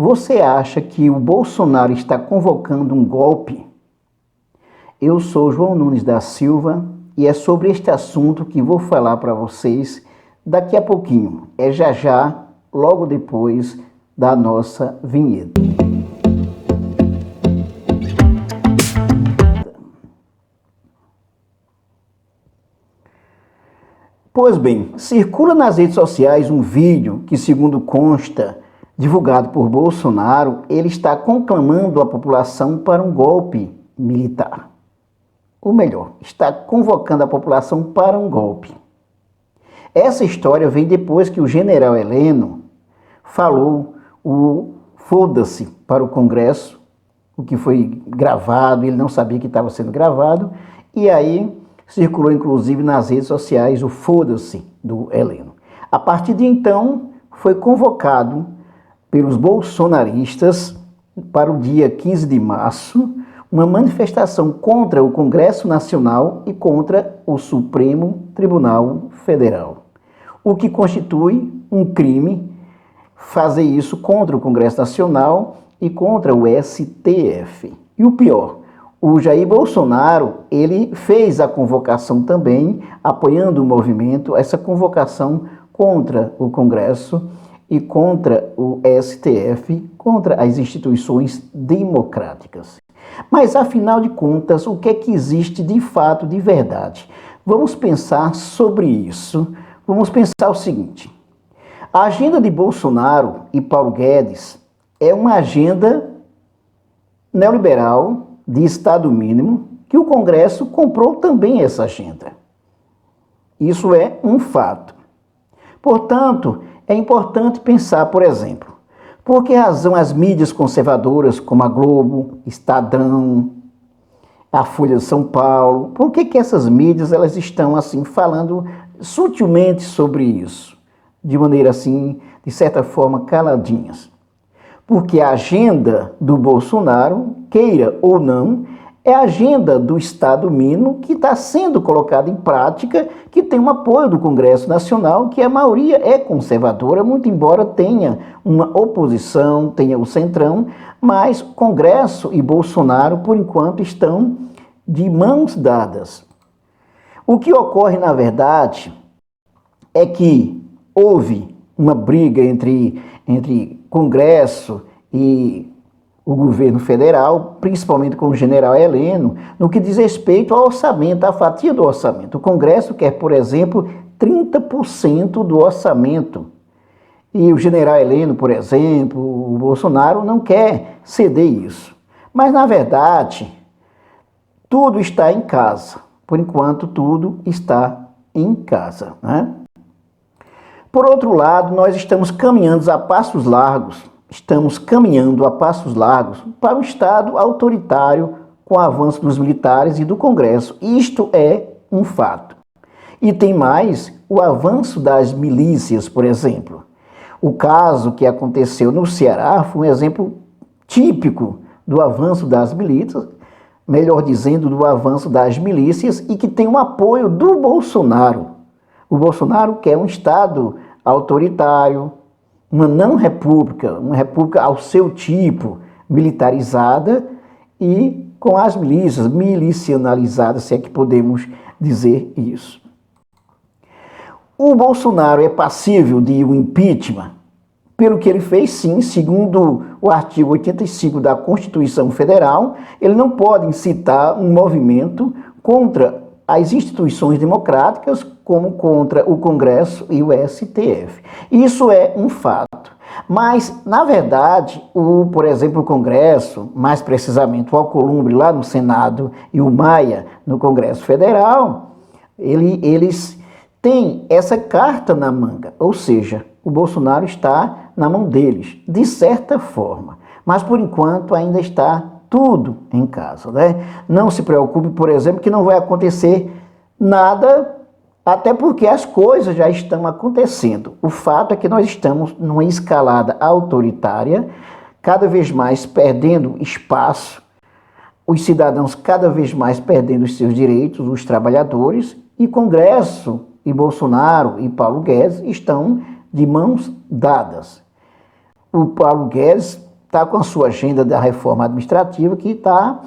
Você acha que o Bolsonaro está convocando um golpe? Eu sou João Nunes da Silva e é sobre este assunto que vou falar para vocês daqui a pouquinho. É já, logo depois da nossa vinheta. Pois bem, circula nas redes sociais um vídeo que, segundo consta, divulgado por Bolsonaro, ele está conclamando a população para um golpe militar. Ou melhor, está convocando a população para um golpe. Essa história vem depois que o general Heleno falou o foda-se para o Congresso, o que foi gravado, ele não sabia que estava sendo gravado, e aí circulou inclusive nas redes sociais o foda-se do Heleno. A partir de então, foi convocado pelos bolsonaristas para o dia 15 de março, uma manifestação contra o Congresso Nacional e contra o Supremo Tribunal Federal. O que constitui um crime fazer isso contra o Congresso Nacional e contra o STF. E o pior, o Jair Bolsonaro, ele fez a convocação também, apoiando o movimento, essa convocação contra o Congresso e contra o STF, contra as instituições democráticas. Mas, afinal de contas, o que é que existe de fato, de verdade? Vamos pensar sobre isso. Vamos pensar o seguinte: a agenda de Bolsonaro e Paulo Guedes é uma agenda neoliberal de Estado mínimo, que o Congresso comprou também essa agenda. Isso é um fato. Portanto, é importante pensar, por exemplo, por que razão as mídias conservadoras como a Globo, Estadão, a Folha de São Paulo, por que essas mídias elas estão assim falando sutilmente sobre isso, de maneira assim, de certa forma, caladinhas? Porque a agenda do Bolsonaro, queira ou não, é a agenda do Estado mínimo que está sendo colocada em prática, que tem um apoio do Congresso Nacional, que a maioria é conservadora, muito embora tenha uma oposição, tenha o Centrão, mas Congresso e Bolsonaro, por enquanto, estão de mãos dadas. O que ocorre, na verdade, é que houve uma briga entre Congresso e o governo federal, principalmente com o general Heleno, no que diz respeito ao orçamento, à fatia do orçamento. O Congresso quer, por exemplo, 30% do orçamento. E o general Heleno, por exemplo, o Bolsonaro não quer ceder isso. Mas, na verdade, tudo está em casa. Por enquanto, tudo está em casa, né? Por outro lado, nós estamos caminhando a passos largos para um Estado autoritário com o avanço dos militares e do Congresso. Isto é um fato. E tem mais o avanço das milícias, por exemplo. O caso que aconteceu no Ceará foi um exemplo típico do avanço das milícias, melhor dizendo, do avanço das milícias, e que tem o apoio do Bolsonaro. O Bolsonaro quer um Estado autoritário, uma não república, uma república ao seu tipo, militarizada e com as milícias, milicianalizadas, se é que podemos dizer isso. O Bolsonaro é passível de um impeachment pelo que ele fez, sim, segundo o artigo 85 da Constituição Federal. Ele não pode incitar um movimento contra as instituições democráticas, como contra o Congresso e o STF. Isso é um fato. Mas, na verdade, por exemplo, o Congresso, mais precisamente o Alcolumbre lá no Senado e o Maia no Congresso Federal, eles têm essa carta na manga, ou seja, o Bolsonaro está na mão deles, de certa forma. Mas, por enquanto, ainda está tudo em casa, né? Não se preocupe, por exemplo, que não vai acontecer nada, até porque as coisas já estão acontecendo. O fato é que nós estamos numa escalada autoritária, cada vez mais perdendo espaço, os cidadãos cada vez mais perdendo os seus direitos, os trabalhadores, e Congresso e Bolsonaro e Paulo Guedes estão de mãos dadas. O Paulo Guedes está com a sua agenda da reforma administrativa que está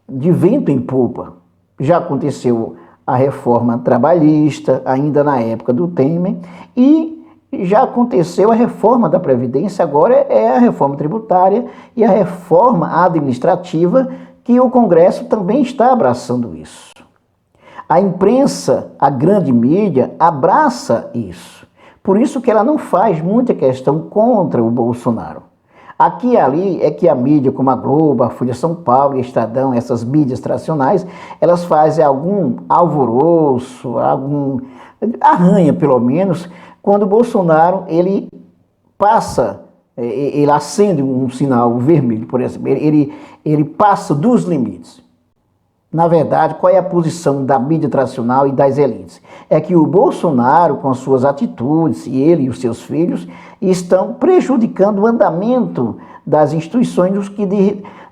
de vento em popa. Já aconteceu a reforma trabalhista, ainda na época do Temer, e já aconteceu a reforma da Previdência, agora é a reforma tributária e a reforma administrativa, que o Congresso também está abraçando isso. A imprensa, a grande mídia, abraça isso. Por isso que ela não faz muita questão contra o Bolsonaro. Aqui e ali é que a mídia, como a Globo, a Folha de São Paulo e Estadão, essas mídias tradicionais, elas fazem algum alvoroço, algum arranha pelo menos, quando o Bolsonaro ele passa, ele acende um sinal vermelho, por exemplo, ele passa dos limites. Na verdade, qual é a posição da mídia tradicional e das elites? É que o Bolsonaro, com as suas atitudes, e ele e os seus filhos, estão prejudicando o andamento das instituições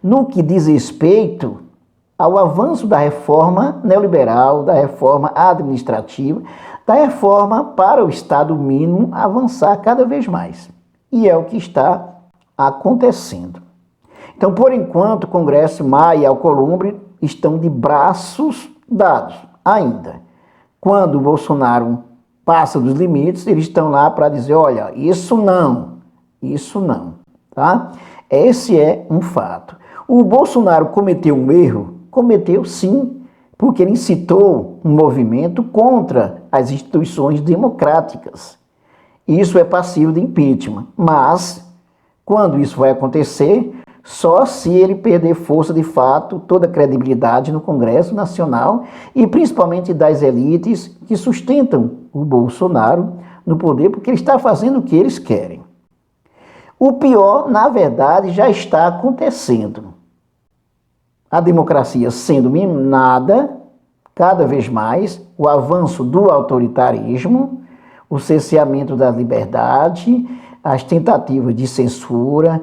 no que diz respeito ao avanço da reforma neoliberal, da reforma administrativa, da reforma para o Estado mínimo avançar cada vez mais. E é o que está acontecendo. Então, por enquanto, o Congresso, Maia e Alcolumbre estão de braços dados ainda. Quando o Bolsonaro passa dos limites, eles estão lá para dizer, olha, isso não, tá? Esse é um fato. O Bolsonaro cometeu um erro? Cometeu sim, porque ele incitou um movimento contra as instituições democráticas. Isso é passível de impeachment, mas quando isso vai acontecer, só se ele perder força de fato, toda a credibilidade no Congresso Nacional e principalmente das elites que sustentam o Bolsonaro no poder, porque ele está fazendo o que eles querem. O pior, na verdade, já está acontecendo. A democracia sendo minada cada vez mais, o avanço do autoritarismo, o cerceamento da liberdade, as tentativas de censura,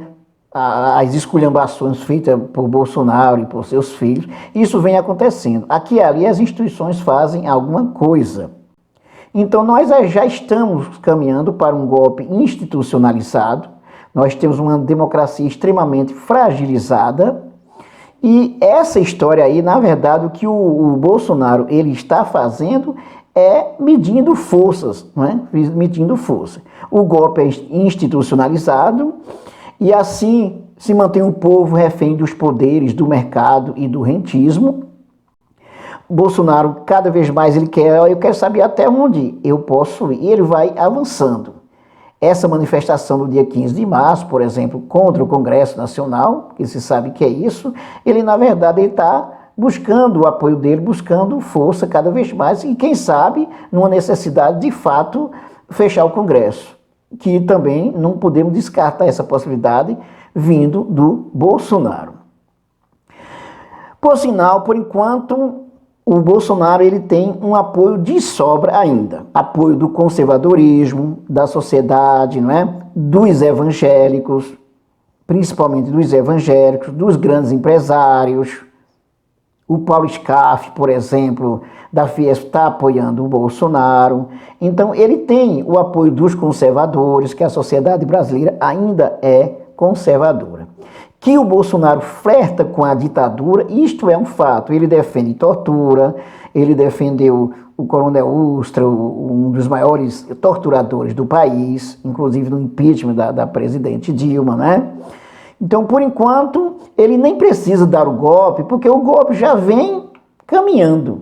as esculhambações feitas por Bolsonaro e por seus filhos, isso vem acontecendo. Aqui e ali as instituições fazem alguma coisa. Então nós já estamos caminhando para um golpe institucionalizado, nós temos uma democracia extremamente fragilizada, e essa história aí, na verdade, o que o Bolsonaro ele está fazendo é medindo forças, não é? Medindo força. O golpe é institucionalizado, e assim se mantém o povo refém dos poderes, do mercado e do rentismo. Bolsonaro, cada vez mais ele quer, eu quero saber até onde eu posso ir, e ele vai avançando. Essa manifestação do dia 15 de março, por exemplo, contra o Congresso Nacional, que se sabe que é isso, ele na verdade está buscando o apoio dele, buscando força cada vez mais, e quem sabe, numa necessidade de fato, fechar o Congresso, que também não podemos descartar essa possibilidade vindo do Bolsonaro. Por sinal, por enquanto, o Bolsonaro ele tem um apoio de sobra ainda. Apoio do conservadorismo, da sociedade, não é? Dos evangélicos, principalmente dos evangélicos, dos grandes empresários. O Paulo Scaff, por exemplo, da Fiesp está apoiando o Bolsonaro. Então ele tem o apoio dos conservadores, que a sociedade brasileira ainda é conservadora. Que o Bolsonaro flerta com a ditadura, isto é um fato. Ele defende tortura, ele defendeu o Coronel Ustra, um dos maiores torturadores do país, inclusive no impeachment da presidente Dilma, né? Então, por enquanto, ele nem precisa dar o golpe, porque o golpe já vem caminhando.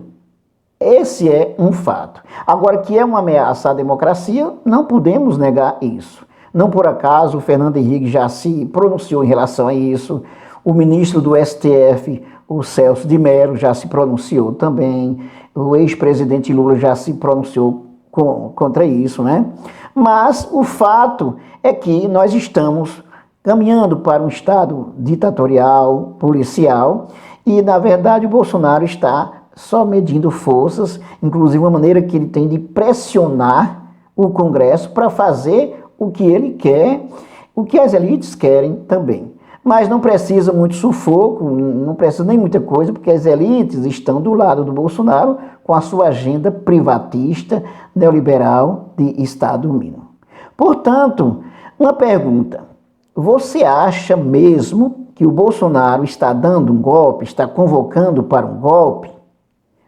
Esse é um fato. Agora, que é uma ameaça à democracia, não podemos negar isso. Não por acaso, o Fernando Henrique já se pronunciou em relação a isso, o ministro do STF, o Celso de Mello, já se pronunciou também, o ex-presidente Lula já se pronunciou contra isso, né? Mas o fato é que nós estamos caminhando para um Estado ditatorial, policial, e, na verdade, o Bolsonaro está só medindo forças, inclusive uma maneira que ele tem de pressionar o Congresso para fazer o que ele quer, o que as elites querem também. Mas não precisa muito sufoco, não precisa nem muita coisa, porque as elites estão do lado do Bolsonaro com a sua agenda privatista, neoliberal de Estado mínimo. Portanto, uma pergunta: Você acha mesmo que o Bolsonaro está dando um golpe, está convocando para um golpe?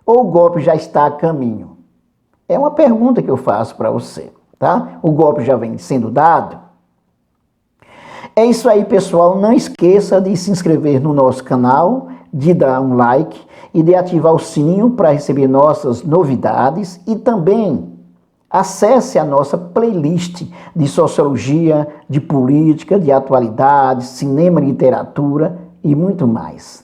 Ou o golpe já está a caminho? É uma pergunta que eu faço para você, tá? O golpe já vem sendo dado? É isso aí, pessoal. Não esqueça de se inscrever no nosso canal, de dar um like e de ativar o sininho para receber nossas novidades e também acesse a nossa playlist de sociologia, de política, de atualidades, cinema, literatura e muito mais.